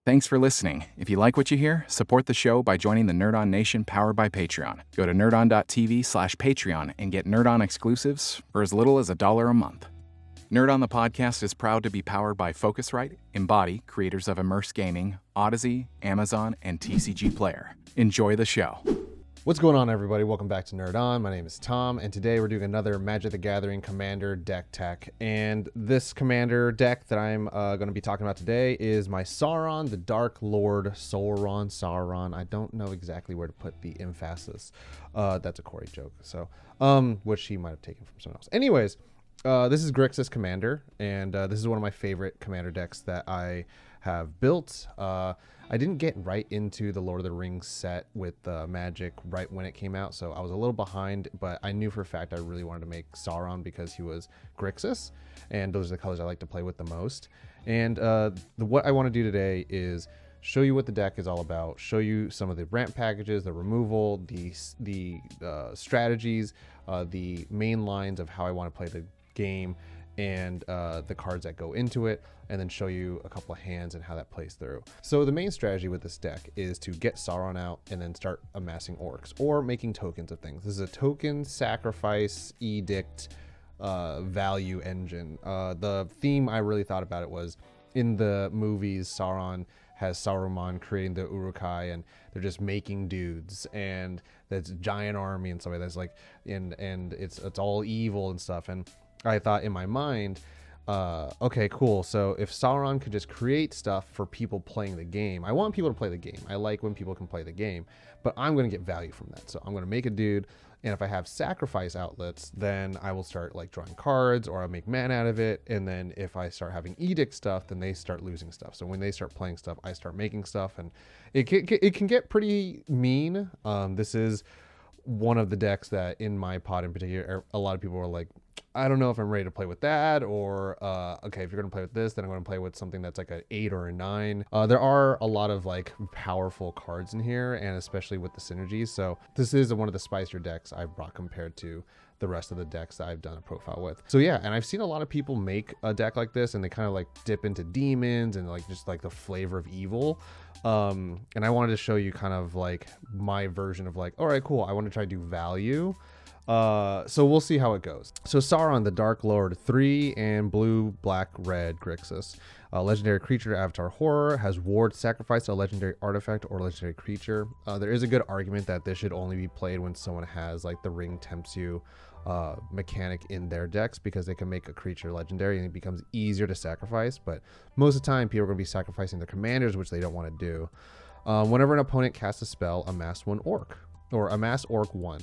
Thanks for listening. If you like what you hear, support the show by joining the Nerd On Nation powered by Patreon. Go to nerdon.tv/Patreon and get Nerd On exclusives for as little as $1 a month. Nerd On the Podcast is proud to be powered by Focusrite, Embody, creators of Immerse Gaming, Odyssey, Amazon, and TCGPLAYER. Enjoy the show. What's going on, everybody? Welcome back to Nerd On. My name is Tom, and today we're doing another Magic the Gathering Commander deck tech. And this Commander deck that I'm going to be talking about today is my Sauron, the Dark Lord. Sauron. I don't know exactly where to put the emphasis. That's a Corey joke, so which he might have taken from someone else. Anyways, this is Grixis Commander, and this is one of my favorite Commander decks that I have built. I didn't get right into the Lord of the Rings set with Magic right when it came out, so I was a little behind, but I knew for a fact I really wanted to make Sauron because he was Grixis, and those are the colors I like to play with the most. And what I want to do today is show you what the deck is all about, show you some of the ramp packages, the removal, the strategies, the main lines of how I want to play the game, and the cards that go into it, and then show you a couple of hands and how that plays through. So the main strategy with this deck is to get Sauron out and then start amassing orcs or making tokens of things. This is a token sacrifice edict value engine. The theme I really thought about it was in the movies, Sauron has Saruman creating the Uruk-hai, and they're just making dudes, and that's a giant army and stuff like that's like, and it's all evil and stuff. And I thought in my mind, okay, cool. So if Sauron could just create stuff for people playing the game, I want people to play the game. I like when people can play the game, but I'm going to get value from that. So I'm going to make a dude, and if I have sacrifice outlets, then I will start like drawing cards, or I'll make mana out of it. And then if I start having edict stuff, then they start losing stuff. So when they start playing stuff, I start making stuff, and it can get pretty mean. This is one of the decks that in my pod in particular, a lot of people are like, I don't know if I'm ready to play with that, or okay, if you're gonna play with this, then I'm gonna play with something that's like an 8 or a 9. There are a lot of like powerful cards in here, and especially with the synergies. So this is one of the spicier decks I've brought compared to the rest of the decks that I've done a profile with. So yeah, and I've seen a lot of people make a deck like this, and they kind of like dip into demons and like just like the flavor of evil. And I wanted to show you kind of like my version of like, all right, cool, I want to try to do value. So we'll see how it goes. So Sauron, the Dark Lord, 3 and blue, black, red, Grixis. Legendary creature, Avatar Horror, has ward, sacrifice a legendary artifact or legendary creature. There is a good argument that this should only be played when someone has like the Ring Tempts You mechanic in their decks, because they can make a creature legendary and it becomes easier to sacrifice. But most of the time, people are going to be sacrificing their commanders, which they don't want to do. Whenever an opponent casts a spell, amass 1 orc, or amass orc 1.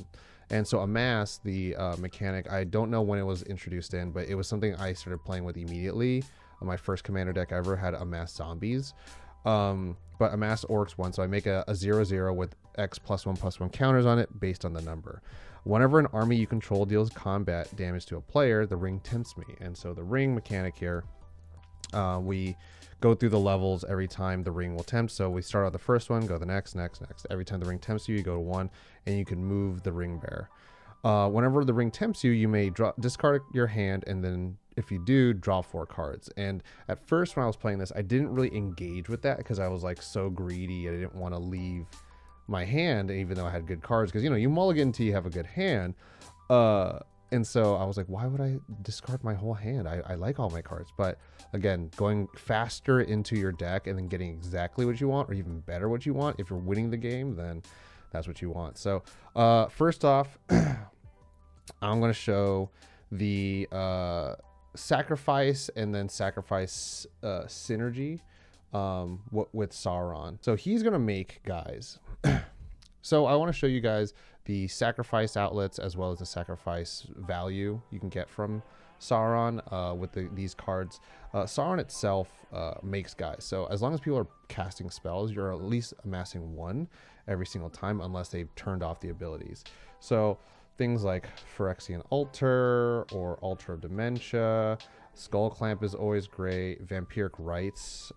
And so amass, the mechanic, I don't know when it was introduced in, but it was something I started playing with immediately. My first commander deck ever had amass zombies. But amass orcs 1, so I make a 0/0 with X +1/+1 counters on it based on the number. Whenever an army you control deals combat damage to a player, the ring tempts me. And so the ring mechanic here, we go through the levels every time the ring will tempt. So we start out the first one, go the next. Every time the ring tempts you, you go to 1, and you can move the ring bearer. Whenever the ring tempts you, you may discard your hand, and then if you do, draw 4 cards. And at first when I was playing this, I didn't really engage with that because I was like so greedy. I didn't want to leave my hand, even though I had good cards, because you mulligan until you have a good hand. And so I was like, why would I discard my whole hand? I like all my cards. But again, going faster into your deck and then getting exactly what you want, or even better what you want, if you're winning the game, then that's what you want. So first off, I'm going to show the sacrifice and then sacrifice synergy with Sauron. So he's going to make guys. So I want to show you guys the sacrifice outlets as well as the sacrifice value you can get from Sauron with these cards. Sauron itself makes guys. So as long as people are casting spells, you're at least amassing 1 every single time, unless they've turned off the abilities. So things like Phyrexian Altar or Altar of Dementia, Skull Clamp is always great. Vampiric Rites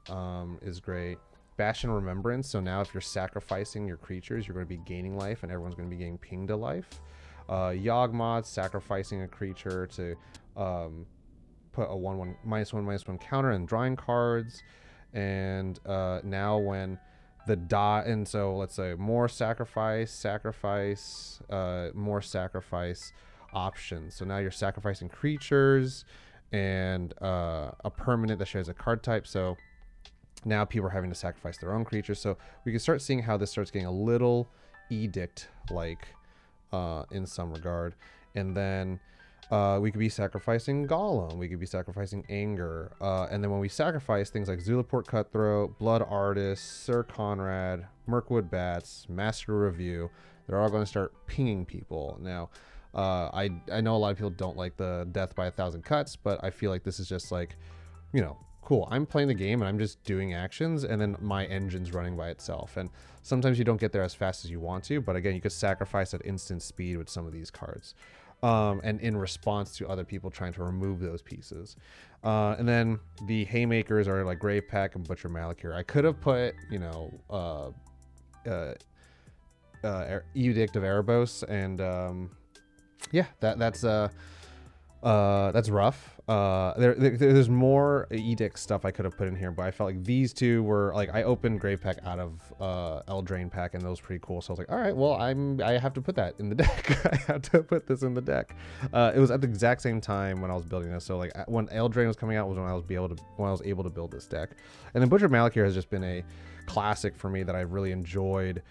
is great. Bastion Remembrance. So now if you're sacrificing your creatures, you're going to be gaining life, and everyone's going to be getting pinged to life. Yawgmoth, sacrificing a creature to put a 1/1 -1/1 counter and drawing cards. And now when the dot, and so let's say more sacrifice, more sacrifice options. So now you're sacrificing creatures and a permanent that shares a card type. So now people are having to sacrifice their own creatures. So we can start seeing how this starts getting a little edict like in some regard. And then we could be sacrificing Golem, we could be sacrificing Anger, and then when we sacrifice things like Zulaport Cutthroat, Blood Artist, Sir Conrad, Mirkwood Bats, Master Review, they're all going to start pinging people. Now I know a lot of people don't like the death by 1,000 cuts, but I feel like this is just like, you know, cool, I'm playing the game and I'm just doing actions, and then my engine's running by itself. And sometimes you don't get there as fast as you want to, but again, you could sacrifice at instant speed with some of these cards. And in response to other people trying to remove those pieces. And then the haymakers are like Grave Pack and Butcher Malakir. I could have put, you know, Edict of Erebos, and yeah, that's rough. There's more edict stuff I could have put in here, but I felt like these two were like, I opened Grave Pack out of Eldraine Pack, and those were pretty cool. So I was like, all right, well, I have to put that in the deck. I have to put this in the deck. It was at the exact same time when I was building this. So like when Eldraine was coming out was when I was able to build this deck. And then Butcher Malakir has just been a classic for me that I really enjoyed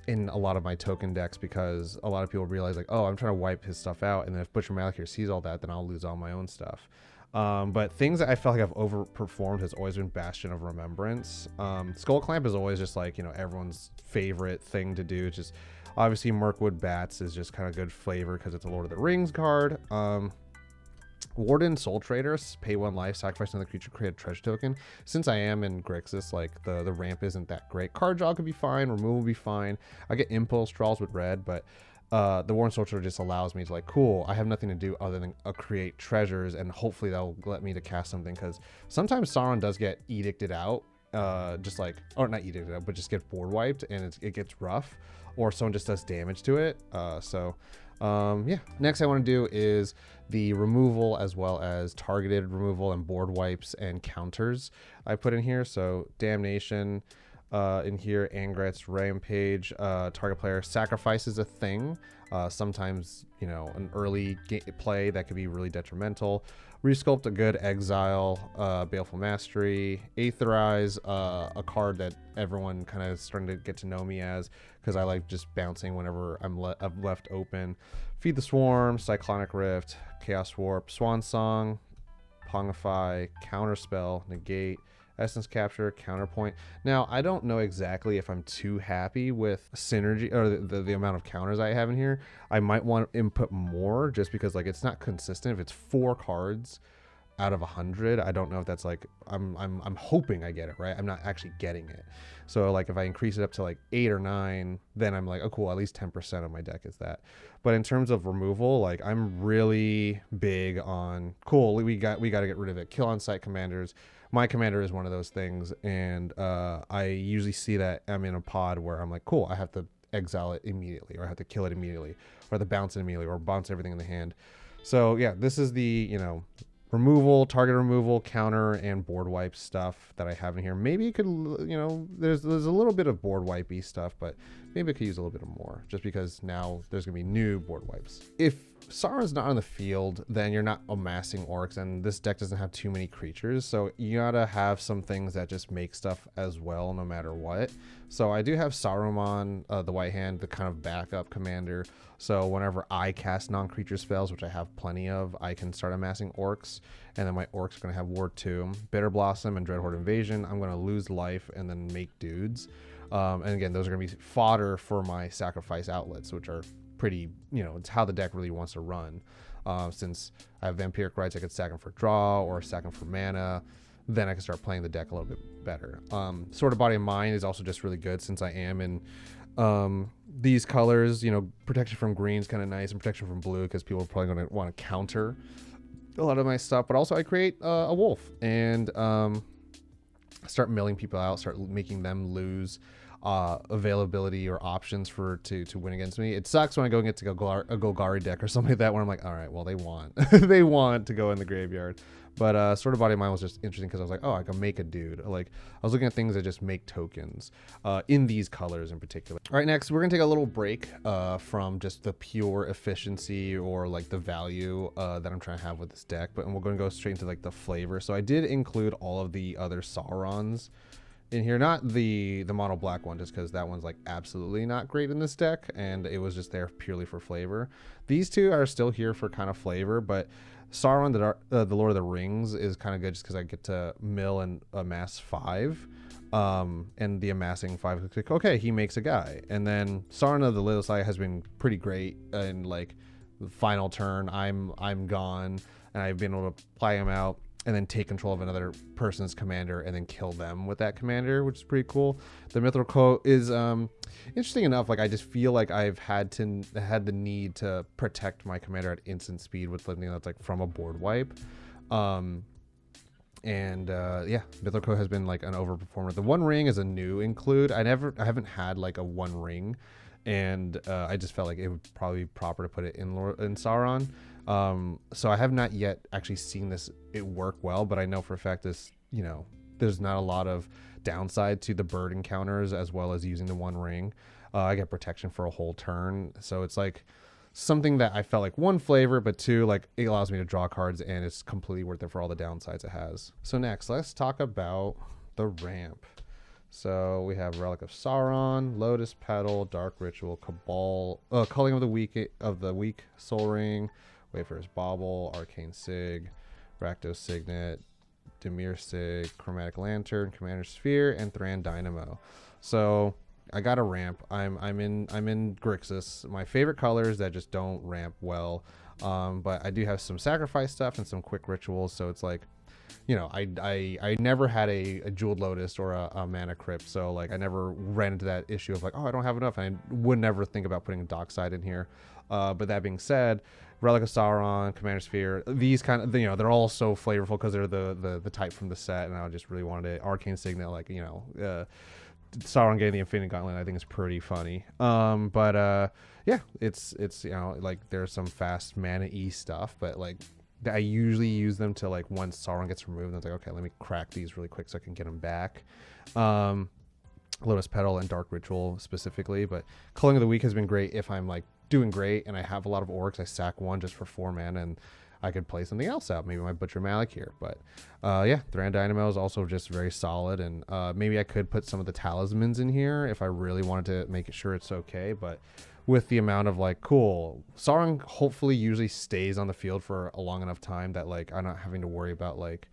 in a lot of my token decks, because a lot of people realize like, oh, I'm trying to wipe his stuff out, and then if Butcher Malakir sees all that, then I'll lose all my own stuff. But things that I felt like I've overperformed has always been Bastion of Remembrance. Skull Clamp is always just like, you know, everyone's favorite thing to do. It's just obviously Mirkwood Bats is just kind of good flavor because it's a Lord of the Rings card. Warden Soul Traders, pay 1 life, sacrifice another creature, create a treasure token. Since I am in Grixis, like the ramp isn't that great. Card draw could be fine, removal would be fine. I get impulse draws with red, but the Warden Soul Trader just allows me to like, cool, I have nothing to do other than create treasures, and hopefully that'll let me to cast something, because sometimes Sauron does get edicted out, just like, or not edicted out, but just get board wiped, and it gets rough, or someone just does damage to it. Yeah, next I want to do is the removal as well as targeted removal and board wipes and counters I put in here. So Damnation in here, Angret's Rampage, target player sacrifices a thing. Sometimes, you know, an early play that could be really detrimental. Resculpt a good, exile, Baleful Mastery, Aetherize, a card that everyone kind of starting to get to know me as, because I like just bouncing whenever I'm left open. Feed the Swarm, Cyclonic Rift, Chaos Warp, Swan Song, Pongify, Counterspell, Negate, Essence Capture, Counterpoint. Now, I don't know exactly if I'm too happy with synergy or the amount of counters I have in here. I might want to input more just because like it's not consistent. If it's 4 cards out of 100, I don't know if that's like, I'm hoping I get it right. I'm not actually getting it. So like if I increase it up to like 8 or 9, then I'm like, oh cool, at least 10% of my deck is that. But in terms of removal, like I'm really big on, cool, we got to get rid of it. Kill on sight commanders. My commander is one of those things, and I usually see that I'm in a pod where I'm like, cool, I have to exile it immediately, or I have to kill it immediately, or I have to bounce it immediately, or bounce everything in the hand. So yeah, this is the, you know, removal, target removal, counter, and board wipe stuff that I have in here. Maybe you could, you know, there's a little bit of board wipey stuff, but maybe I could use a little bit more, just because now there's gonna be new board wipes. If Sauron's not on the field, then you're not amassing orcs, and this deck doesn't have too many creatures, so you gotta have some things that just make stuff as well, no matter what. So I do have Saruman, the White Hand, the kind of backup commander. So whenever I cast non-creature spells, which I have plenty of, I can start amassing orcs, and then my orcs are gonna have Ward Tomb, Bitter Blossom, and Dreadhorde Invasion. I'm gonna lose life and then make dudes. And again, those are gonna be fodder for my sacrifice outlets, which are pretty, you know, it's how the deck really wants to run. Since I have Vampiric Rites, I could sack them for draw or sack them for mana. Then I can start playing the deck a little bit better. Sword of Body and Mind is also just really good, since I am in these colors. You know, protection from green is kind of nice, and protection from blue, because people are probably going to want to counter a lot of my stuff. But also I create a wolf and start milling people out, start making them lose. availability or options to win against me. It sucks when I go against a Golgari deck or something like that, where I'm like, all right, well, they want they want to go in the graveyard. But Sword of Body and Mind was just interesting because I was like, oh, I can make a dude. Like, I was looking at things that just make tokens in these colors in particular. All right, next we're gonna take a little break from just the pure efficiency or like the value that I'm trying to have with this deck, but we're gonna go straight into like the flavor. So I did include all of the other Saurons in here, not the mono black one, just because that one's like absolutely not great in this deck, and it was just there purely for flavor. These two are still here for kind of flavor, but Sauron, the Lord of the Rings, is kind of good just because I get to mill and amass 5. And the amassing 5, like, okay, he makes a guy. And then Sauron of the Little Side has been pretty great. And like the final turn, I'm gone, and I've been able to play him out and then take control of another person's commander and then kill them with that commander, which is pretty cool. The Mithril Coat is interesting enough. Like, I just feel like I've had the need to protect my commander at instant speed with something that's like from a board wipe. Yeah, Mithril Coat has been like an overperformer. The One Ring is a new include. I haven't had like a One Ring, and I just felt like it would probably be proper to put it in Sauron. So I have not yet actually seen it work well, but I know for a fact there's not a lot of downside to the bird encounters as well as using the One Ring. I get protection for a whole turn, so it's like something that I felt like, one, flavor, but two, like it allows me to draw cards, and it's completely worth it for all the downsides it has. So next, let's talk about the ramp. So we have Relic of Sauron, Lotus Petal, Dark Ritual, Cabal, Culling of the Weak, Soul Ring, Wayfarer's Bauble, Arcane Sig, Rakdos Signet, Dimir Sig, Chromatic Lantern, Commander Sphere, and Thran Dynamo. So I got a ramp. I'm in Grixis. My favorite colors that just don't ramp well. But I do have some sacrifice stuff and some quick rituals. So it's like, I never had a Jeweled Lotus or a Mana Crypt. So like I never ran into that issue of like, oh, I don't have enough. And I would never think about putting a Dockside in here. But that being said, Relic of Sauron, Commander Sphere, these kind of, they're all so flavorful because they're the type from the set, and I just really wanted it. Arcane Signet, like, Sauron getting the Infinity Gauntlet, I think is pretty funny. Yeah, it's like there's some fast mana-y stuff, but like I usually use them to like once Sauron gets removed, and it's like, okay, let me crack these really quick so I can get them back. Lotus Petal and Dark Ritual specifically, but Culling of the Weak has been great if I'm like doing great and I have a lot of orcs. I sack one just for 4 mana and I could play something else out, maybe my Butcher Malik here. But yeah, Thran Dynamo is also just very solid, and maybe I could put some of the talismans in here if I really wanted to make sure it's okay. But with the amount of like, cool, Sauron hopefully usually stays on the field for a long enough time that like I'm not having to worry about like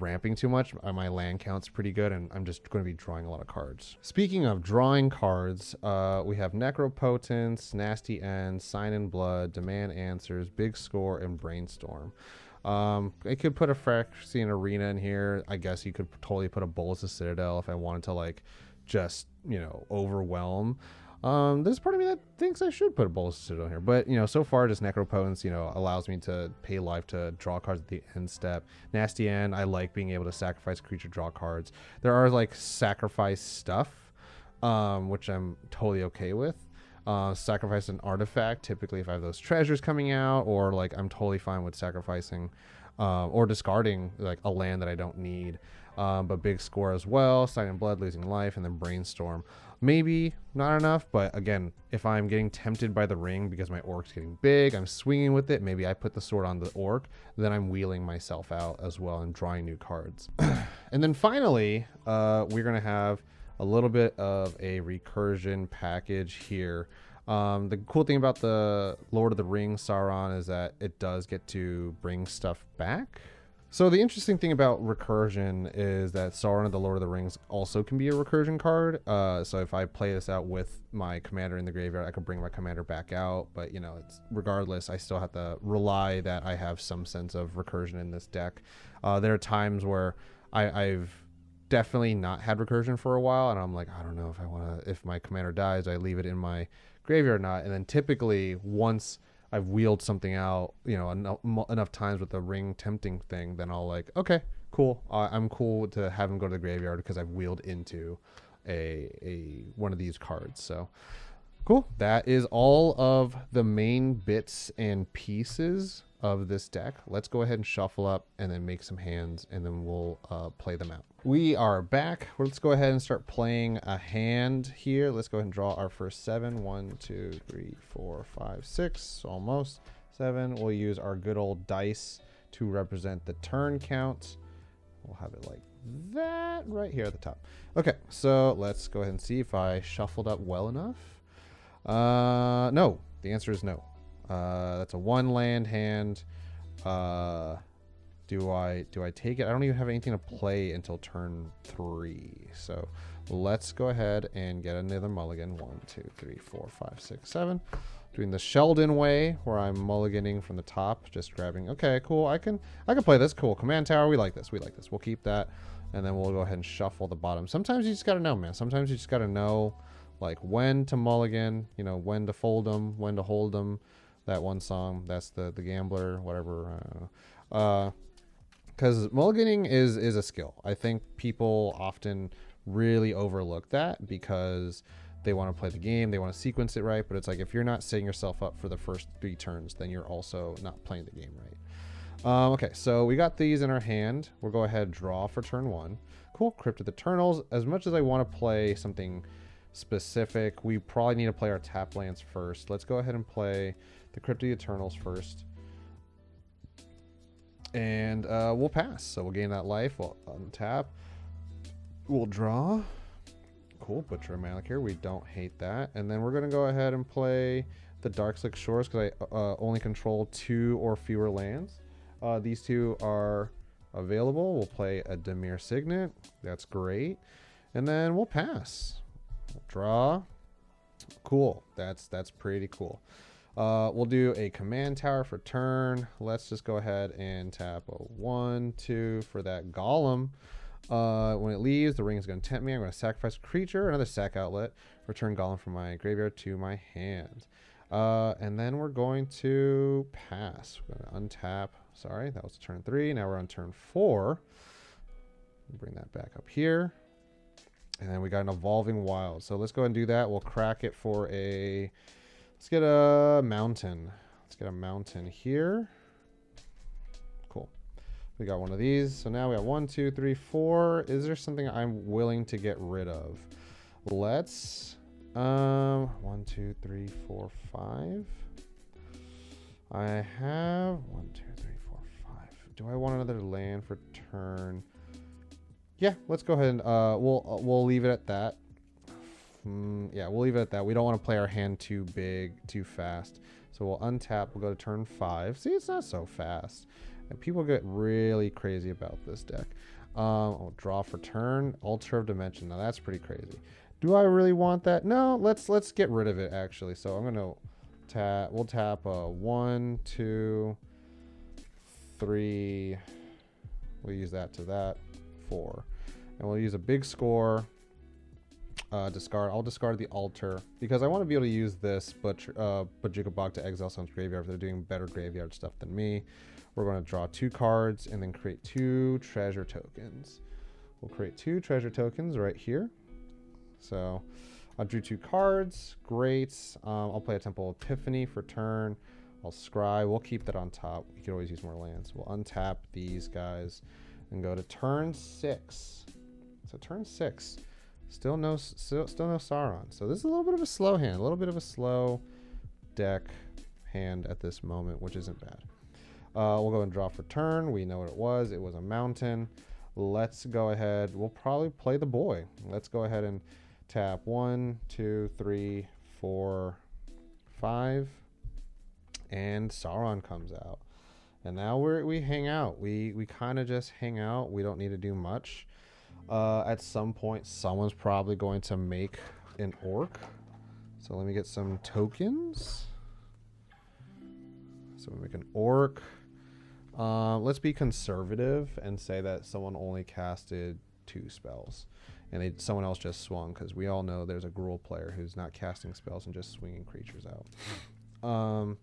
ramping too much. My land count's pretty good, and I'm just going to be drawing a lot of cards. Speaking of drawing cards, we have Necropotence, Nasty End, Sign in Blood, Demand Answers, Big Score, and Brainstorm. I could put a Phyrexian Arena in here. I guess you could totally put a Bolus of Citadel if I wanted to like just overwhelm. There's part of me that thinks I should put a Bolus of Citadel here, but so far just Necropotence allows me to pay life to draw cards at the end step. Nasty End, I like being able to sacrifice creature, draw cards. There are like sacrifice stuff, which I'm totally okay with. Sacrifice an artifact, typically if I have those treasures coming out, or like I'm totally fine with sacrificing or discarding like a land that I don't need. But Big Score as well, Sign in Blood, Losing Life, and then Brainstorm. Maybe not enough, but again, if I'm getting tempted by the ring because my orc's getting big, I'm swinging with it, maybe I put the sword on the orc, then I'm wheeling myself out as well and drawing new cards. And then finally, we're going to have a little bit of a recursion package here. The cool thing about the Lord of the Rings Sauron is that it does get to bring stuff back. So the interesting thing about recursion is that Sauron of the Lord of the Rings also can be a recursion card. So if I play this out with my commander in the graveyard, I could bring my commander back out. But it's regardless, I still have to rely that I have some sense of recursion in this deck. There are times where I've definitely not had recursion for a while, and I'm like, I don't know if my commander dies, I leave it in my graveyard or not. And then typically once I've wheeled something out, enough times with the ring tempting thing, then I'll like, okay, cool. I'm cool to have him go to the graveyard because I've wheeled into a one of these cards. So cool. That is all of the main bits and pieces of this deck. Let's go ahead and shuffle up and then make some hands, and then we'll play them out. We are back. Let's go ahead and start playing a hand here. Let's go ahead and draw our first 7. 1, 2, 3, 4, 5, 6. Almost 7. We'll use our good old dice to represent the turn count. We'll have it like that right here at the top. Okay, so let's go ahead and see if I shuffled up well enough. No, the answer is no. That's a 1 land hand. Do I take it? I don't even have anything to play until turn 3. So let's go ahead and get another mulligan. 1, 2, 3, 4, 5, 6, 7. Doing the Sheldon way, where I'm mulliganing from the top, just grabbing. Okay, cool. I can play this. Cool. Command tower. We like this. We like this. We'll keep that, and then we'll go ahead and shuffle the bottom. Sometimes you just gotta know, man. Sometimes you just gotta know, like when to mulligan. You know, when to fold them, when to hold them. That one song. That's the Gambler, whatever. I don't know. Because mulliganing is a skill. I think people often really overlook that because they want to play the game, they want to sequence it right, but it's like if you're not setting yourself up for the first 3 turns, then you're also not playing the game right. Okay, so we got these in our hand. We'll go ahead and draw for turn 1. Cool, Crypt of the Eternals. As much as I want to play something specific, we probably need to play our tap lands first. Let's go ahead and play the Crypt of the Eternals first. And we'll pass. So we'll gain that life. We'll untap. We'll draw. Cool. Butcher of Malakir. We don't hate that. And then we're going to go ahead and play the Darkslick Shores because I only control 2 or fewer lands. These 2 are available. We'll play a Dimir Signet. That's great. And then we'll pass. We'll draw. Cool. That's pretty cool. We'll do a command tower for turn. Let's just go ahead and tap a 1, 2 for that golem. When it leaves, the ring is going to tempt me. I'm going to sacrifice a creature, another sack outlet, return golem from my graveyard to my hand. And then we're going to pass. We're going to untap. Sorry, that was turn 3. Now we're on turn 4. Bring that back up here. And then we got an Evolving Wild. So let's go ahead and do that. We'll crack it for a... Let's get a mountain. Let's get a mountain here. Cool. We got one of these. So now we have 1, 2, 3, 4. Is there something I'm willing to get rid of? Let's 1, 2, 3, 4, 5. I have 1, 2, 3, 4, 5. Do I want another land for turn? Yeah, let's go ahead and we'll leave it at that. Yeah, we'll leave it at that. We don't want to play our hand too big, too fast. So we'll untap. We'll go to turn 5. See, it's not so fast. And people get really crazy about this deck. I'll draw for turn. Altar of Dimension. Now that's pretty crazy. Do I really want that? No, let's get rid of it actually. So I'm gonna tap. We'll tap 1, 2, 3. We'll use that to that 4, and we'll use a big score. Discard. I'll discard the altar because I want to be able to use this, but Jigabog to exile someone's graveyard if they're doing better graveyard stuff than me. We're going to draw 2 cards and then create 2 treasure tokens. We'll create 2 treasure tokens right here. So I drew 2 cards. Great. I'll play a Temple Epiphany for turn. I'll scry. We'll keep that on top. We could always use more lands. We'll untap these guys and go to turn 6. So turn 6. Still no Sauron. So this is a little bit of a slow hand, a little bit of a slow deck hand at this moment, which isn't bad. We'll go and draw for turn. We know what it was. It was a mountain. Let's go ahead. We'll probably play the boy. Let's go ahead and tap 1, 2, 3, 4, 5. And Sauron comes out. And now we hang out. We kind of just hang out. We don't need to do much. At some point, someone's probably going to make an orc. So let me get some tokens. So we make an orc. Let's be conservative and say that someone only casted 2 spells. And someone else just swung, because we all know there's a Gruul player who's not casting spells and just swinging creatures out.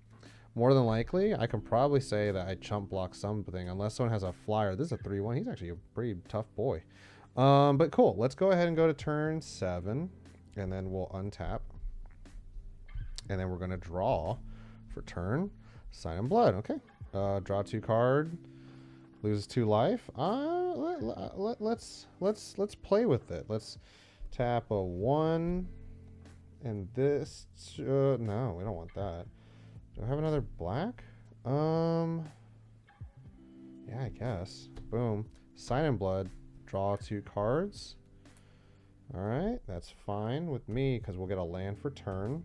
More than likely, I can probably say that I chump block something, unless someone has a flyer. This is a 3-1. He's actually a pretty tough boy. But cool. Let's go ahead and go to turn 7, and then we'll untap. And then we're going to draw for turn. Sign in Blood. Okay. Draw 2 card. Loses 2 life. Let's play with it. Let's tap a 1. And this. No, we don't want that. Do I have another black? Yeah, I guess. Boom. Sign in Blood. Draw 2 cards. All right, that's fine with me because we'll get a land for turn.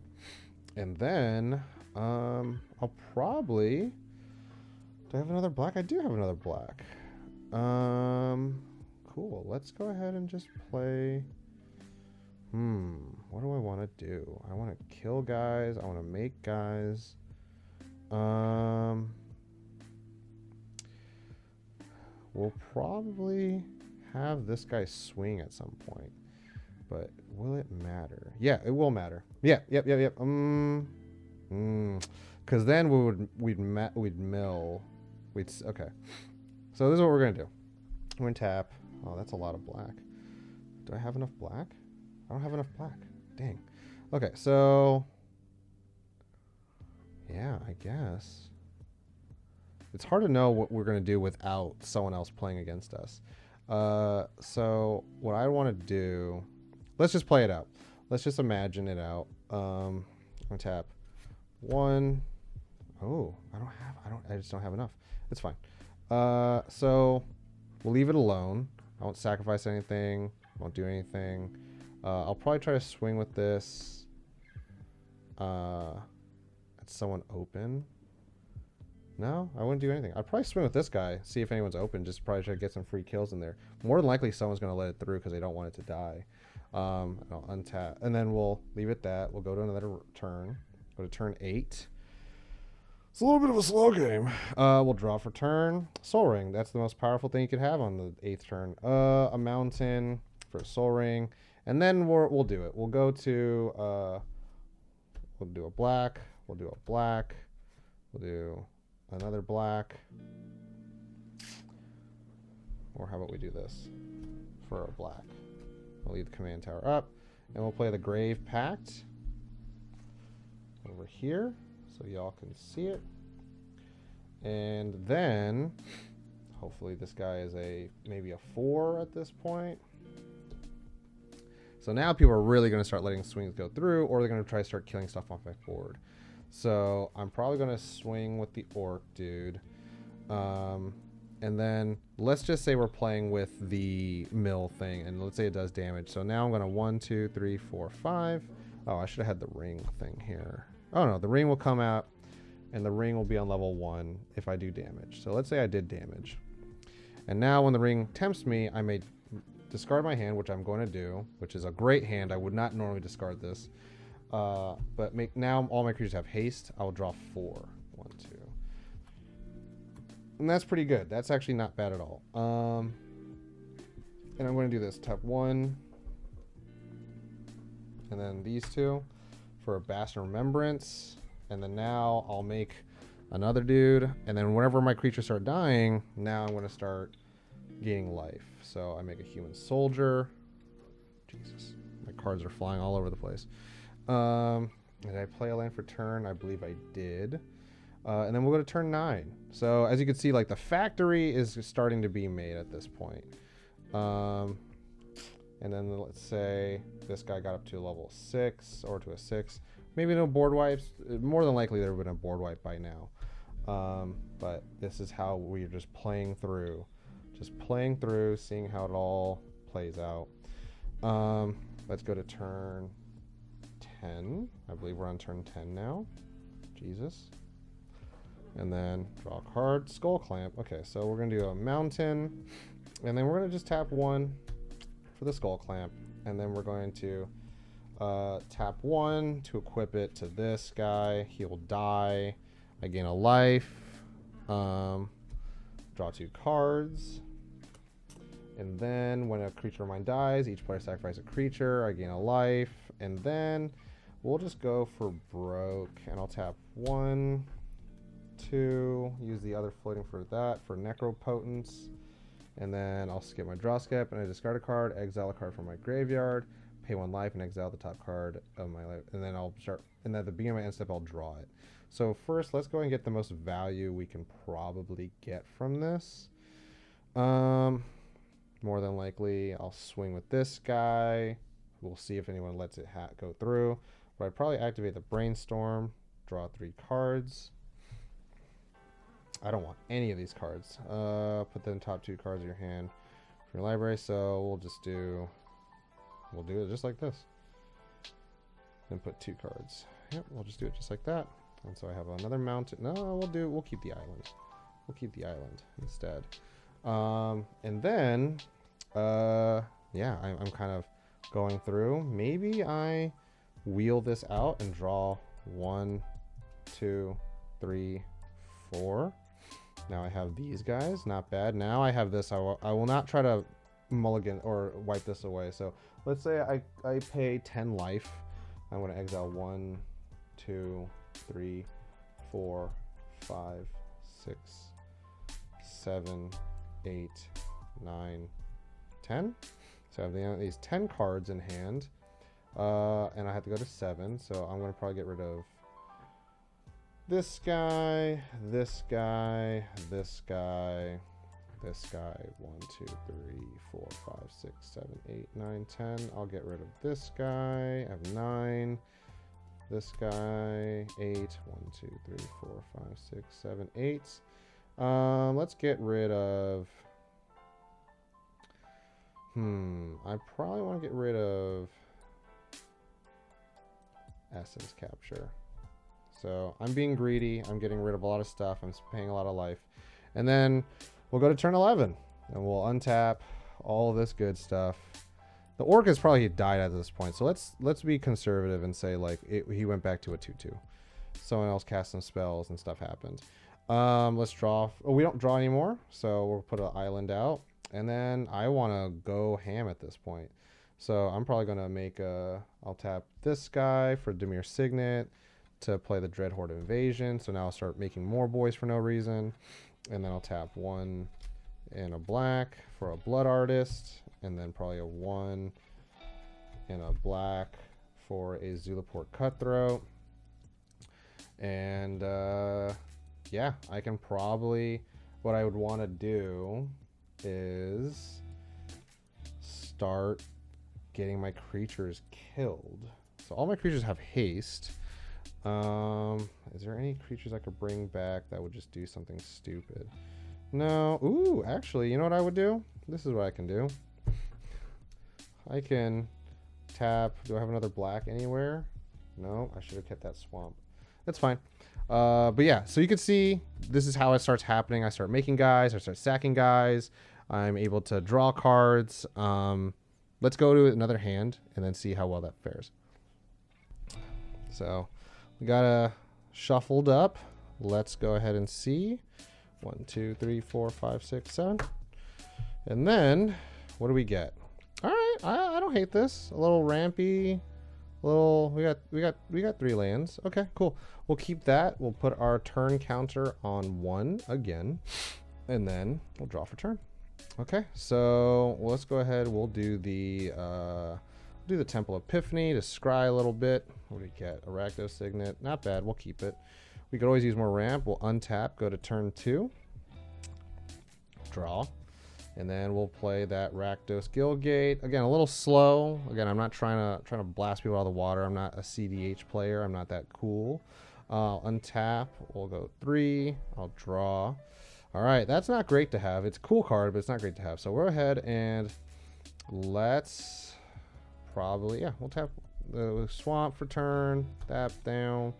And then I'll probably. Do I have another black? I do have another black. Cool. Let's go ahead and just play. What do I want to do? I want to kill guys. I want to make guys. We'll probably have this guy swing at some point, but will it matter? Yeah, it will matter. Yeah, yep. Because then we'd mill. Okay. So this is what we're gonna do. We're gonna tap. Oh, that's a lot of black. Do I have enough black? I don't have enough black. Dang. Okay, so yeah, I guess. It's hard to know what we're going to do without someone else playing against us. So what I want to do, let's just play it out. Let's just imagine it out. I'm going to tap 1. Oh, I just don't have enough. It's fine. So we'll leave it alone. I won't sacrifice anything. Won't do anything. I'll probably try to swing with this at someone open. No, I wouldn't do anything. I'd probably swing with this guy, see if anyone's open, just probably try to get some free kills in there. More than likely, someone's going to let it through because they don't want it to die. I'll untap, and then we'll leave it that. We'll go to another turn. Go to turn 8. It's a little bit of a slow game. We'll draw for turn. Soul Ring. That's the most powerful thing you could have on the 8th turn. A mountain for a Soul Ring, and then we'll do it. We'll go to. We'll do a black. We'll do a black. We'll do another black. Or how about we do this for a black? We'll leave the command tower up, and we'll play the Grave Pact over here so y'all can see it. And then hopefully this guy is maybe a 4 at this point. So now people are really going to start letting swings go through, or they're going to try to start killing stuff off my board. So I'm probably going to swing with the orc dude. And then let's just say we're playing with the mill thing, and let's say it does damage. So now I'm going to 1, 2, 3, 4, 5. Oh, I should have had the ring thing here. Oh no, the ring will come out, and the ring will be on level 1 if I do damage. So let's say I did damage. And now when the ring tempts me, I may discard my hand, which I'm going to do, which is a great hand. I would not normally discard this. But now all my creatures have haste. I will draw 4. 1, 2. And that's pretty good. That's actually not bad at all. And I'm going to do this. Tap 1. And then these 2 for a Bastion Remembrance. And then now I'll make another dude. And then whenever my creatures start dying, now I'm going to start gaining life. So I make a Human Soldier. Jesus. My cards are flying all over the place. Did I play a land for turn? I believe I did. And then we'll go to turn 9. So as you can see, like the factory is starting to be made at this point. And then let's say this guy got up to a level 6 or to a 6. Maybe no board wipes. More than likely there would have been a board wipe by now. But this is how we're just playing through. Just playing through, seeing how it all plays out. Let's go to turn 10. I believe we're on turn 10 now. Jesus. And then draw a card. Skull Clamp. Okay, so we're going to do a mountain. And then we're going to just tap 1 for the Skull Clamp. And then we're going to tap 1 to equip it to this guy. He'll die. I gain a life. Draw 2 cards. And then when a creature of mine dies, each player sacrifices a creature. I gain a life. And then we'll just go for broke. And I'll tap 1, 2. Use the other floating for that for Necropotence. And then I'll skip my draw skip, and I discard a card, exile a card from my graveyard, pay 1 life, and exile the top card of my life. And then I'll start, and at the beginning of my end step, I'll draw it. So first, let's go ahead and get the most value we can probably get from this. More than likely, I'll swing with this guy. We'll see if anyone lets it go through. But I'd probably activate the Brainstorm, draw 3 cards. I don't want any of these cards. Put the top 2 cards of your hand from your library. So we'll do it just like this. And put 2 cards. Yep, we'll just do it just like that. And so I have another mountain. No, we'll keep the island. We'll keep the island instead. And then, yeah, I'm kind of going through. Maybe I wheel this out and draw 1, 2, 3, 4. Now I have these guys, not bad. Now I have this. I will not try to mulligan or wipe this away. So let's say I pay 10 life. I'm going to exile 1, 2, 3, 4, 5, 6, 7, 8, 9, 10. So I have these 10 cards in hand. And I have to go to 7. So I'm going to probably get rid of this guy, this guy, this guy, this guy. 1, 2, 3, 4, 5, 6, 7, 8, 9, 10. I'll get rid of this guy. I have 9. This guy, 8. 1, 2, 3, 4, 5, 6, 7, 8. Let's get rid of. I probably want to get rid of Essence Capture. So I'm being greedy. I'm getting rid of a lot of stuff. I'm paying a lot of life. And then we'll go to turn 11. And we'll untap all this good stuff. The Orc has probably died at this point. So let's be conservative and say like he went back to a 2/2. Someone else cast some spells and stuff happened. Let's draw. Oh, we don't draw anymore. So we'll put an island out. And then I want to go ham at this point. So I'm probably going to make I'll tap this guy for Dimir Signet to play the Dreadhorde Invasion. So now I'll start making more boys for no reason. And then I'll tap 1 and a black for a Blood Artist. And then probably a 1 and a black for a Zulaport Cutthroat. And yeah, I can probably, what I would want to do is start getting my creatures killed. So all my creatures have haste. Is there any creatures I could bring back that would just do something stupid? No. Ooh, actually, you know what I would do? This is what I can do. I can tap. Do I have another black anywhere? No, I should have kept that swamp. That's fine. But yeah, so you can see this is how it starts happening. I start making guys. I start sacking guys. I'm able to draw cards. Let's go to another hand and then see how well that fares. So we got a shuffled up. Let's go ahead and see. 1, 2, 3, 4, 5, 6, 7. And then what do we get? All right, I don't hate this. A little rampy. We got 3 lands. Okay, cool. We'll keep that. We'll put our turn counter on 1 again, and then we'll draw for turn. Okay, so let's go ahead. We'll do the Temple Epiphany to scry a little bit. What do we get? Arachno Signet. Not bad. We'll keep it. We could always use more ramp. We'll untap. Go to turn 2. Draw. And then we'll play that Rakdos Guildgate. Again, a little slow. Again, I'm not trying to blast people out of the water. I'm not a CDH player. I'm not that cool. Untap. We'll go 3. I'll draw. All right, that's not great to have. It's a cool card, but it's not great to have. So we're ahead and let's probably, yeah, we'll tap the Swamp for turn, tap down,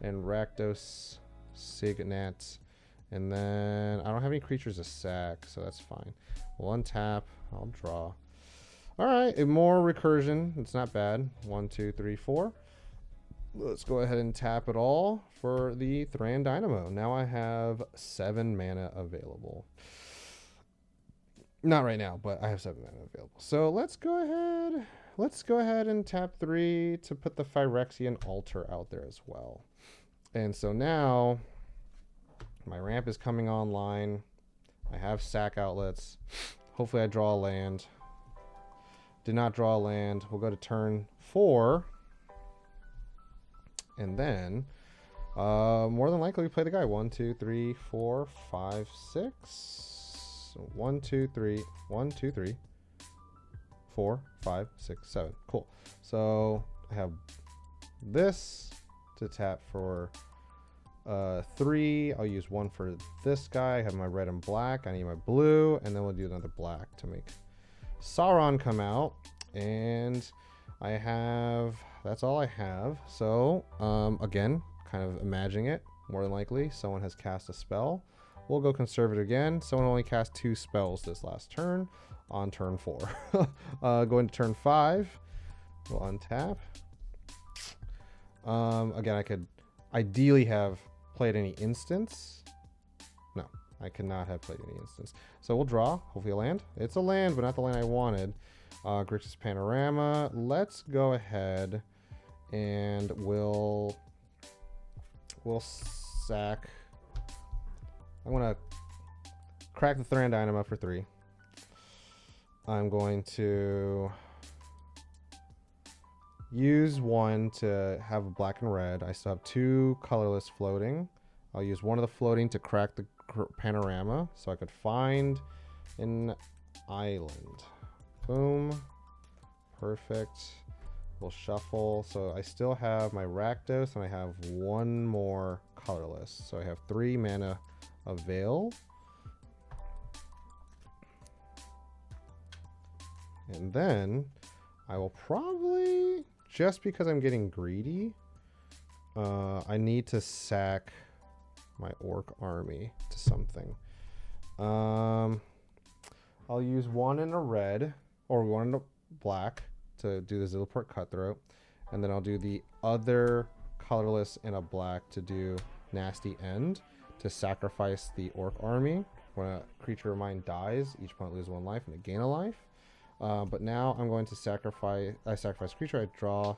and Rakdos Signet. And then I don't have any creatures to sack, so that's fine. We'll untap. I'll draw. All right, more recursion. It's not bad. 1, 2, 3, 4. Let's go ahead and tap it all for the Thran Dynamo. Now I have 7 mana available. Not right now, but I have 7 mana available. So let's go ahead. Let's go ahead and tap 3 to put the Phyrexian Altar out there as well. And so now my ramp is coming online. I have sack outlets. Hopefully I draw a land. Did not draw a land. We'll go to turn 4. And then, more than likely, we play the guy. 1, 2, 3, 4, 5, 6. 1, 2, 3. 1, 2, 3. 4, 5, 6, 7. Cool. So I have this to tap for 3. I'll use 1 for this guy. I have my red and black. I need my blue, and then we'll do another black to make Sauron come out. And I have, that's all I have. So again, kind of imagining it, more than likely someone has cast a spell. We'll go conservative again. Someone only cast 2 spells this last turn on turn 4. Going to turn 5, we'll untap. Again, I could ideally have played any instance. No, I could not have played any instance. So we'll draw, hopefully a land. It's a land, but not the land I wanted. Grixis Panorama. Let's go ahead and we'll sack. I'm gonna crack the Thran Dynamo for 3. I'm going to use 1 to have a black and red. I still have 2 colorless floating. I'll use 1 of the floating to crack the panorama so I could find an island. Boom. Perfect. We'll shuffle. So I still have my Rakdos and I have 1 more colorless. So I have 3 mana avail. And then I will probably, just because I'm getting greedy, I need to sack my orc army to something. I'll use 1 in a red, or 1 in a black to do the Zilliport Cutthroat. And then I'll do the other colorless in a black to do Nasty End to sacrifice the orc army. When a creature of mine dies, each opponent loses 1 life and I gain a life. But now I'm going to sacrifice a creature. I draw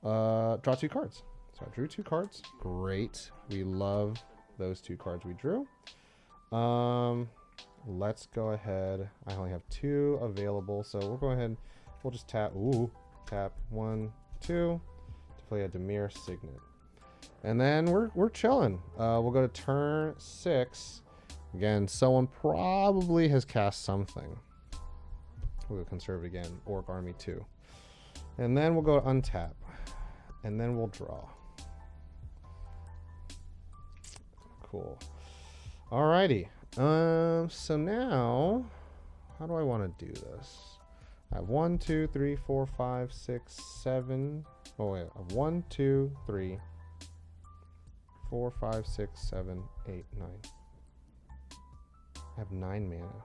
2 cards. So I drew 2 cards. Great. We love those 2 cards we drew. Let's go ahead. I only have 2 available, so we'll go ahead. We'll just tap. Ooh, tap 1, 2 to play a Dimir Signet, and then we're chilling. We'll go to turn 6. Again, someone probably has cast something. We'll go conservative again. Orc Army 2, and then we'll go to untap, and then we'll draw. Cool. Alrighty. So now, how do I want to do this? I have 1, 2, 3, 4, 5, 6, 7. Oh wait, I have 1, 2, 3, 4, 5, 6, 7, 8, 9. I have 9 mana.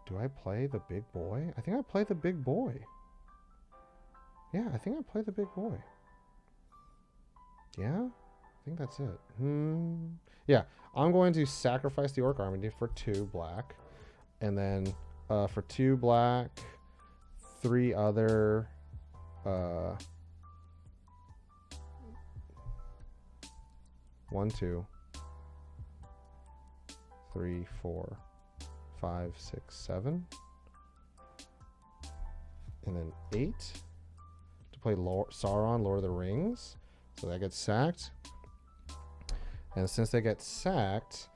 Do I play the big boy? I think I play the big boy. Yeah, I think I play the big boy. Yeah, I think that's it. Yeah, I'm going to sacrifice the Orc Army for 2 black. And then for 2 black, 3 other... 1, 2, 3, 4, 5, 6, 7. And then 8 to play Sauron, Lord of the Rings. So that gets sacked. And since they get sacked,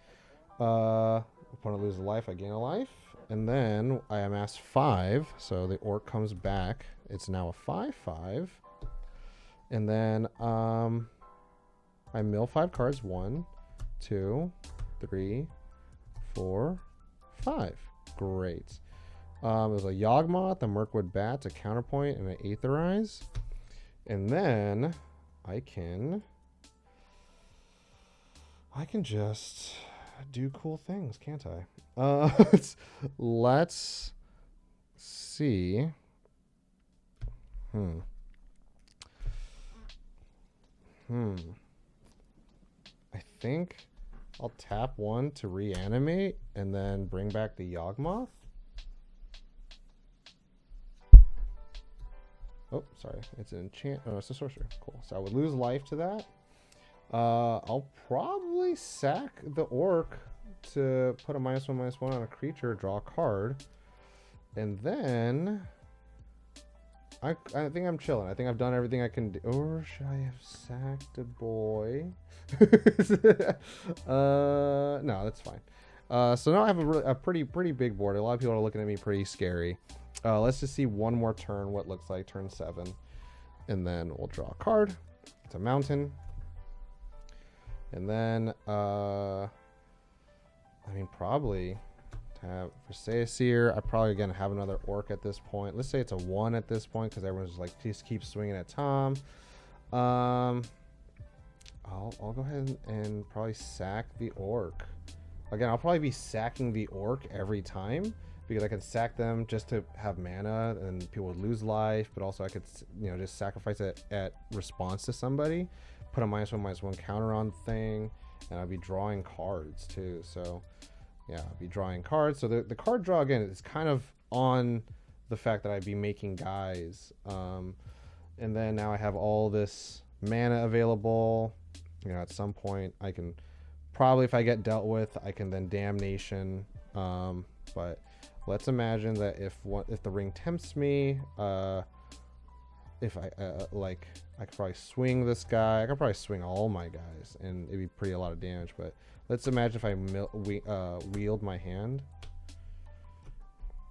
opponent loses a life, I gain a life. And then I amass 5, so the orc comes back. It's now a 5/5. And then I mill 5 cards. 1, 2, 3, 4, 5. Great. There's a Yawgmoth, a Mirkwood Bat, a Counterpoint, and an Aetherize. And then I can just do cool things, can't I? Let's see. I think I'll tap 1 to reanimate and then bring back the Yawgmoth. Oh, sorry. It's an enchant. Oh, it's a sorcerer. Cool. So I would lose life to that. I'll probably sack the orc to put a -1/-1 on a creature, draw a card, and then I think I'm chilling. I think I've done everything I can do. Or should I have sacked a boy? No, that's fine. So now I have a pretty big board. A lot of people are looking at me pretty scary. Let's just see one more turn what it looks like, turn 7. And then we'll draw a card. It's a mountain. And then, I mean, probably to have for Seer, I probably gonna have another orc at this point. Let's say it's a 1 at this point because everyone's just like, please keep swinging at Tom. I'll go ahead and probably sack the orc. Again, I'll probably be sacking the orc every time because I can sack them just to have mana and people would lose life, but also I could, you know, just sacrifice it at response to somebody, put a -1/-1 counter on the thing, and I'll be drawing cards too. So yeah, I'll be drawing cards. So the card draw, again, is kind of on the fact that I'd be making guys. And then now I have all this mana available. You know, at some point I can probably, if I get dealt with, I can then Damnation. But let's imagine that if the ring tempts me, if I I could probably swing this guy. I could probably swing all my guys, and it'd be a lot of damage. But let's imagine if I wield my hand.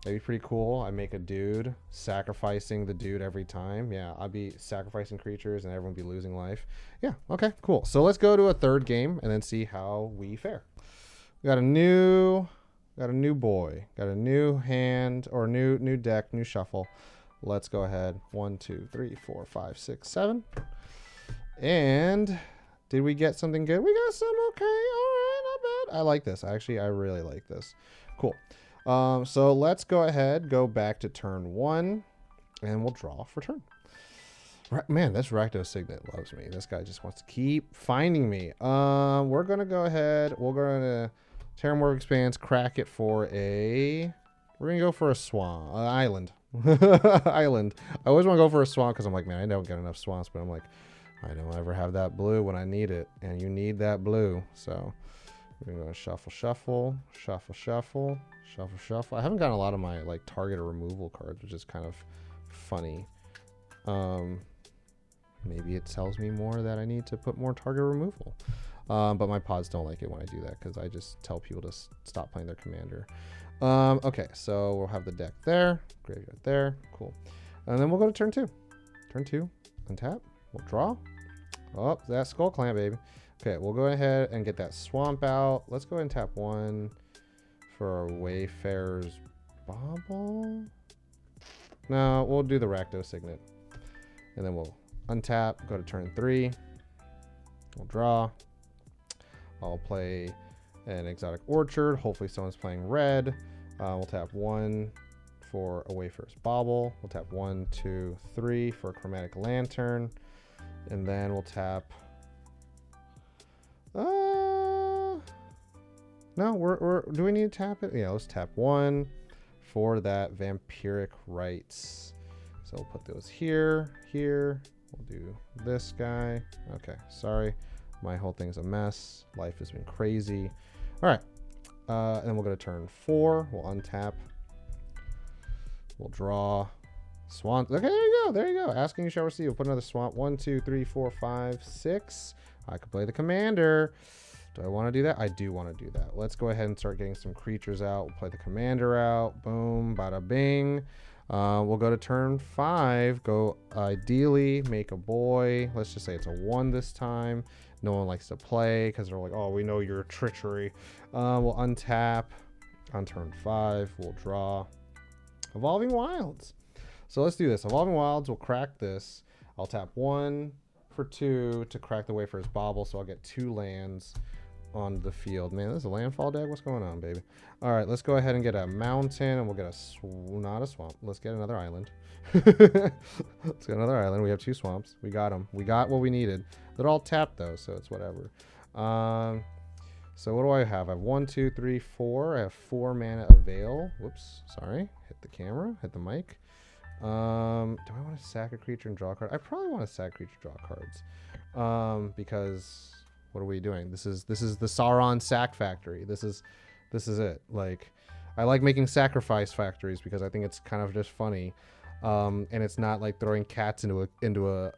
That'd be pretty cool. I make a dude, sacrificing the dude every time. Yeah, I'd be sacrificing creatures, and everyone would be losing life. Yeah, okay, cool. So let's go to a third game and then see how we fare. We got a new boy, got a new hand, or new deck, new shuffle. Let's go ahead. 1, 2, 3, 4, 5, 6, 7. And did we get something good? We got some okay. All right, not bad. I like this. Actually, I really like this. Cool. So let's go ahead, go back to turn 1, and we'll draw for turn. Right, man, this Rakdos Signet loves me. This guy just wants to keep finding me. We're gonna go ahead. We're gonna Terramorph Expanse, crack it for a. We're gonna go for a swamp, island. Island. I always want to go for a swamp because I'm like, man, I don't get enough swamps, but I'm like, I don't ever have that blue when I need it, and you need that blue. So we're gonna go shuffle, shuffle, shuffle, shuffle, shuffle, shuffle. I haven't gotten a lot of my like target or removal cards, which is kind of funny. Maybe it tells me more that I need to put more target removal. But my pods don't like it when I do that because I just tell people to stop playing their commander. Okay, so we'll have the deck there, graveyard there, cool. And then we'll go to turn 2. Turn 2, untap, we'll draw. Oh, that Skull Clamp, baby. Okay, we'll go ahead and get that swamp out. Let's go ahead and tap 1 for a Wayfarer's Bauble. No, we'll do the Rakdos Signet. And then we'll untap, go to turn 3. We'll draw. I'll play an Exotic Orchard. Hopefully someone's playing red. We'll tap 1 for a Wayfarer's Bauble. We'll tap 1, 2, 3 for a Chromatic Lantern. And then we'll tap... No, do we need to tap it? Yeah, let's tap 1 for that Vampiric Rites. So we'll put those here. We'll do this guy. Okay, sorry. My whole thing's a mess. Life has been crazy. All right. And then we'll go to turn 4. We'll untap. We'll draw. Swamp. Okay, there you go. Asking you shall receive. We'll put another swamp. 1, 2, 3, 4, 5, 6. I could play the commander. Do I want to do that? I do want to do that. Let's go ahead and start getting some creatures out. We'll play the commander out. Boom. Bada bing. We'll go to turn 5. Go ideally make a boy. Let's just say it's a 1 this time. No one likes to play because they're like, oh, we know your treachery. We'll untap on turn 5. We'll draw Evolving Wilds. So let's do this. Evolving Wilds, we'll crack this. I'll tap 1 for 2 to crack the Wayfarer's Bauble, so I'll get 2 lands on the field. Man, this is a landfall deck. What's going on, baby? All right, let's go ahead and get a mountain, and we'll get not a swamp. Let's get another island. Let's get another island. We have 2 swamps. We got them. We got what we needed. They're all tapped, though, so it's whatever. So what do I have? I have 1, 2, 3, 4. I have 4 mana avail. Whoops, sorry. Hit the camera. Hit the mic. Do I want to sack a creature and draw a card? I probably want to sack creature, draw cards. Because what are we doing? This is the Sauron sack factory. This is This is it. Like, I like making sacrifice factories because I think it's kind of just funny, and it's not like throwing cats into the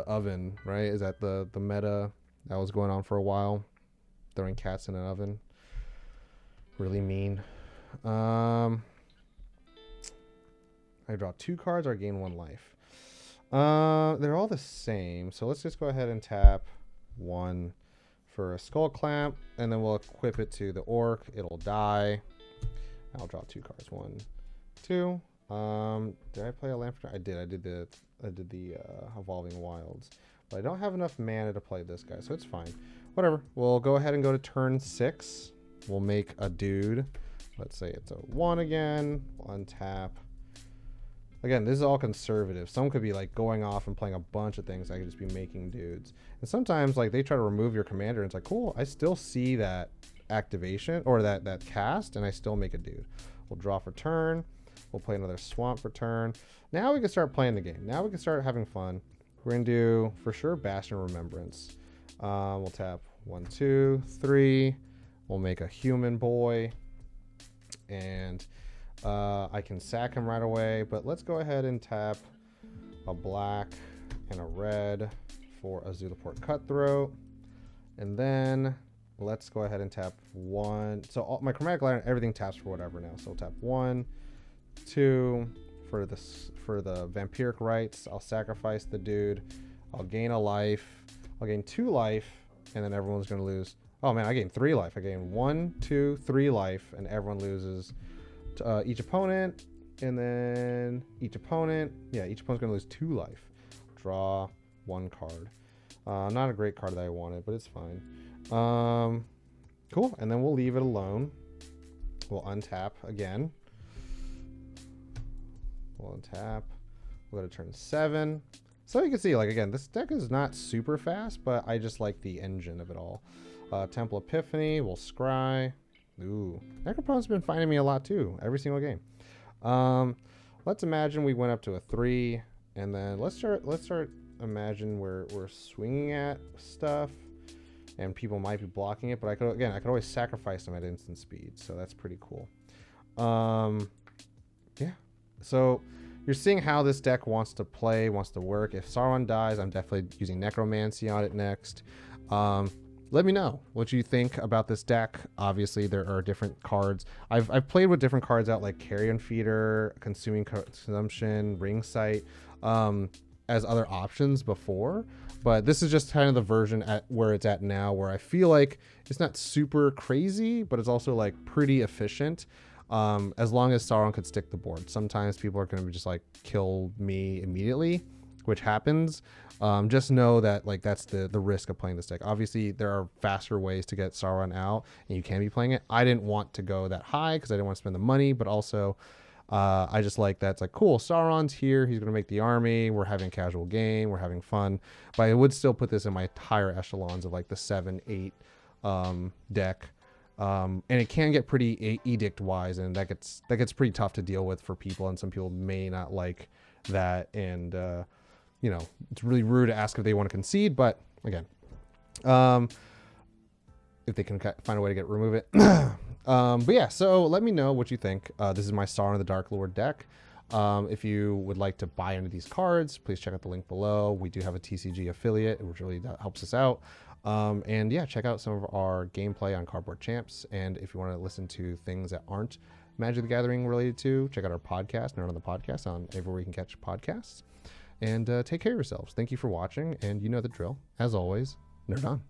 oven, right? Is that the meta that was going on for a while? Throwing cats in an oven. Really mean. I draw 2 cards or I gain 1 life. They're all the same, so let's just go ahead and tap 1 for a skull clamp, and then we'll equip it to the orc. It'll die. I'll draw 2 cards. 1, 2. Did I play a Lamp? I did. I did the Evolving Wilds, but I don't have enough mana to play this guy, so it's fine. Whatever. We'll go ahead and go to turn 6. We'll make a dude. Let's say it's a 1 again. We'll untap. Again, this is all conservative. Some could be like going off and playing a bunch of things. I could just be making dudes. And sometimes like they try to remove your commander and it's like, cool, I still see that activation or that cast and I still make a dude. We'll draw for turn. We'll play another swamp for turn. Now we can start playing the game. Now we can start having fun. We're going to do, for sure, Bastion Remembrance. We'll tap 1, 2, 3. We'll make a human boy. And I can sack him right away, but let's go ahead and tap a black and a red for a Zulaport Cutthroat. And then let's go ahead and tap 1. So my Chromatic Light, everything taps for whatever now. So we'll tap 1, 2 for the Vampiric Rites. I'll sacrifice the dude. I'll gain a life. I'll gain 2 life, and then everyone's going to lose. Oh man, I gained 3 life. I gained 1, 2, 3 life, and everyone loses. Each opponent, and then each opponent. Yeah, each opponent's going to lose 2 life. Draw 1 card. Not a great card that I wanted, but it's fine. Cool, and then we'll leave it alone. We'll untap again. We'll untap. We'll go to turn 7. So you can see, like, again, this deck is not super fast, but I just like the engine of it all. Temple Epiphany. We'll scry. Ooh, Necropone's been finding me a lot too, every single game. Let's imagine we went up to a 3, and then let's start imagine we're swinging at stuff, and people might be blocking it, but I could always sacrifice them at instant speed, so that's pretty cool. Yeah, so you're seeing how this deck wants to play, wants to work. If Sauron dies, I'm definitely using Necromancy on it next. Let me know what you think about this deck. Obviously, there are different cards. I've played with different cards out, like Carrion Feeder, Consuming Consumption, Ring Sight, as other options before. But this is just kind of the version at where it's at now, where I feel like it's not super crazy, but it's also like pretty efficient. As long as Sauron could stick the board. Sometimes people are going to be just like kill me immediately, which happens. Just know that like that's the risk of playing this deck. Obviously, there are faster ways to get Sauron out, and you can be playing it. I didn't want to go that high because I didn't want to spend the money, but also I just like that it's like, cool, Sauron's here. He's going to make the army. We're having a casual game. We're having fun. But I would still put this in my higher echelons of like the 7, 8 deck. And it can get pretty edict wise, and that gets pretty tough to deal with for people, and some people may not like that, and you know, it's really rude to ask if they want to concede, but again, if they can find a way to remove it. But yeah, so let me know what you think. This is my Sauron the Dark Lord deck. If you would like to buy into these cards, please check out the link below. We do have a TCG affiliate, which really helps us out. And yeah, check out some of our gameplay on Cardboard Champs. And if you want to listen to things that aren't Magic the Gathering related to, check out our podcast, Nerd on the Podcast, on everywhere you can catch podcasts. And take care of yourselves. Thank you for watching. And you know the drill. As always, nerd on.